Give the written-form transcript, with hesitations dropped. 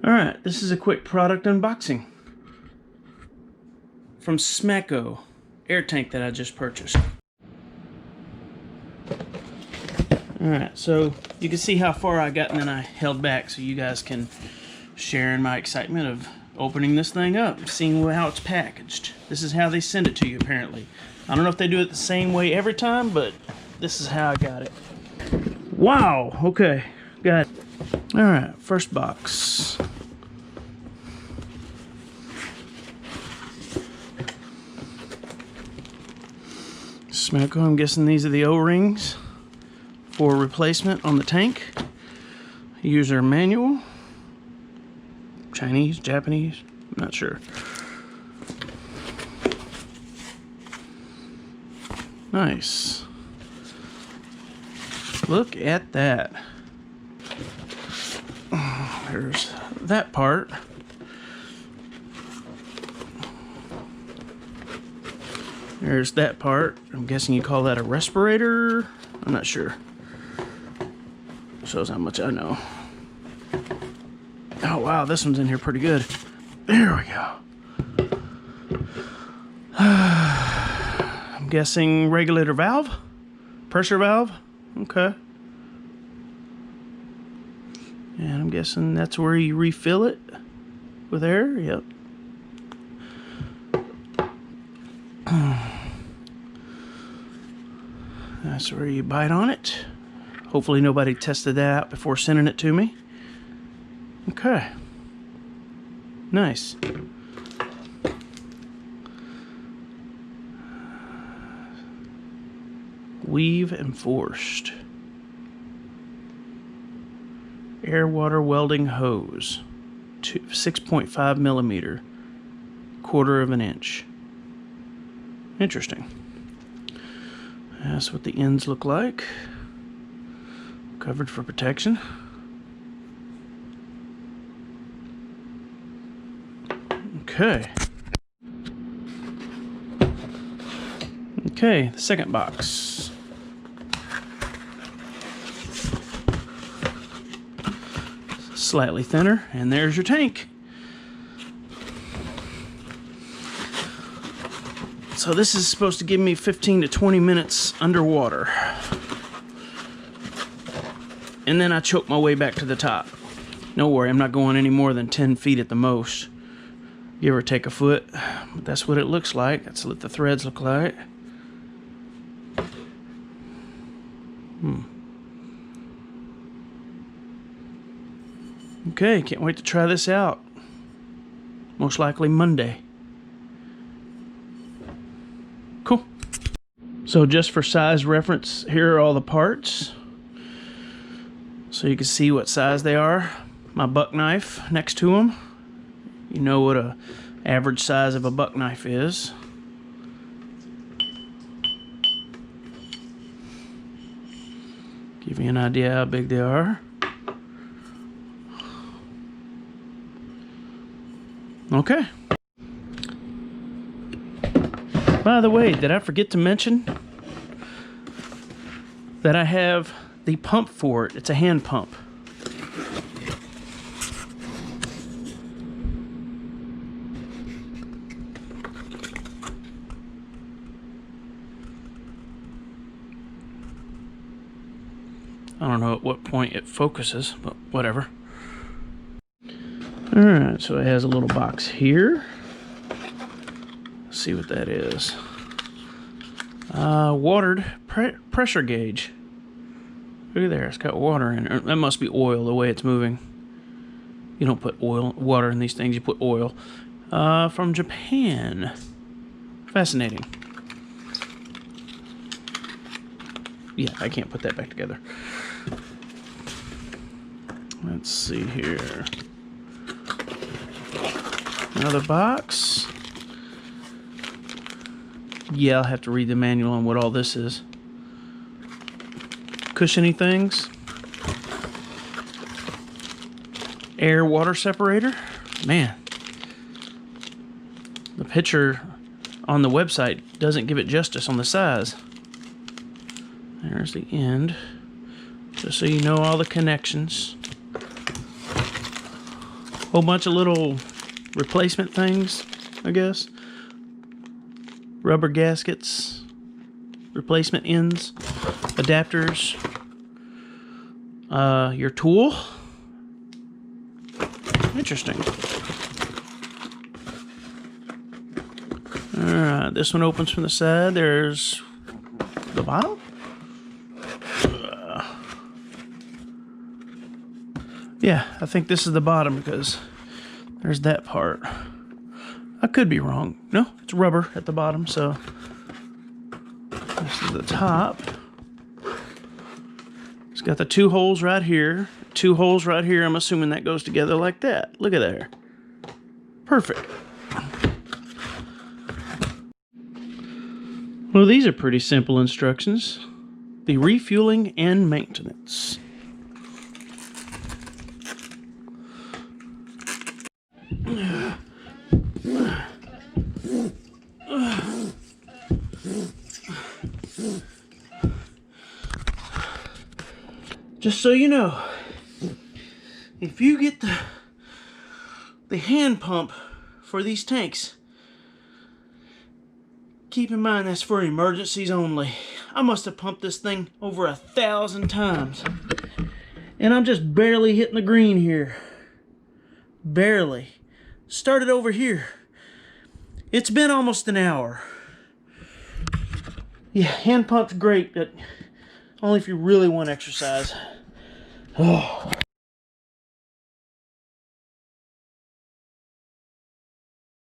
Alright, this is a quick product unboxing from Smacko air tank that I just purchased. Alright, so you can see how far I got and then I held back so you guys can share in my excitement of opening this thing up, seeing how it's packaged. This is how they send it to you apparently. I don't know if they do it the same way every time, but this is how I got it. Wow, okay, got it. Alright, first box. Smacko, I'm guessing these are the O-rings for replacement on the tank. User manual. Chinese, Japanese, I'm not sure. Nice. Look at that. There's that part. There's that part. I'm guessing you call that a respirator. I'm not sure. Shows how much I know. Oh wow, this one's in here pretty good. There we go. I'm guessing regulator valve? Pressure valve? Okay. And I'm guessing that's where you refill it with air? Yep. That's where you bite on it. Hopefully nobody tested that out before sending it to me. Okay. Nice. Weave enforced. Air water welding hose. 6.5 millimeter. 1/4 of an inch. Interesting. That's what the ends look like. Covered for protection. Okay. Okay, the second box. Slightly thinner, and there's your tank. So this is supposed to give me 15 to 20 minutes underwater. And then I choke my way back to the top. No worry, I'm not going any more than 10 feet at the most. Give or take a foot. But that's what it looks like. That's what the threads look like. Okay, can't wait to try this out. Most likely Monday. Cool. So just for size reference, here are all the parts. So you can see what size they are. My buck knife next to them. You know what a average size of a buck knife is. Give you an idea how big they are. Okay. By the way, did I forget to mention that I have the pump for it? It's a hand pump. I don't know at what point it focuses, but whatever. Alright, so it has a little box here. Let's see what that is. Watered pressure gauge. Look at there, it's got water in it. That must be oil the way it's moving. You don't put water in these things, you put oil. From Japan. Fascinating. Yeah, I can't put that back together. Let's see here. Another box. Yeah, I'll have to read the manual on what all this is. Cushiony things. Air water separator. Man. The picture on the website doesn't give it justice on the size. There's the end. Just so you know all the connections. Whole bunch of little replacement things, I guess. Rubber gaskets, replacement ends, adapters, your tool. Interesting. Alright, this one opens from the side. There's the bottom. Yeah, I think this is the bottom because there's that part. I could be wrong. No, it's rubber at the bottom, so this is the top. It's got the 2 holes right here, 2 holes right here. I'm assuming that goes together like that. Look at there. Perfect. Well, these are pretty simple instructions. The refueling and maintenance. Just so you know, if you get the hand pump for these tanks, keep in mind that's for emergencies only. I must have pumped this thing over 1,000 times. And I'm just barely hitting the green here. Barely. Started over here. It's been almost an hour. Yeah, hand pump's great, but only if you really want exercise. Oh.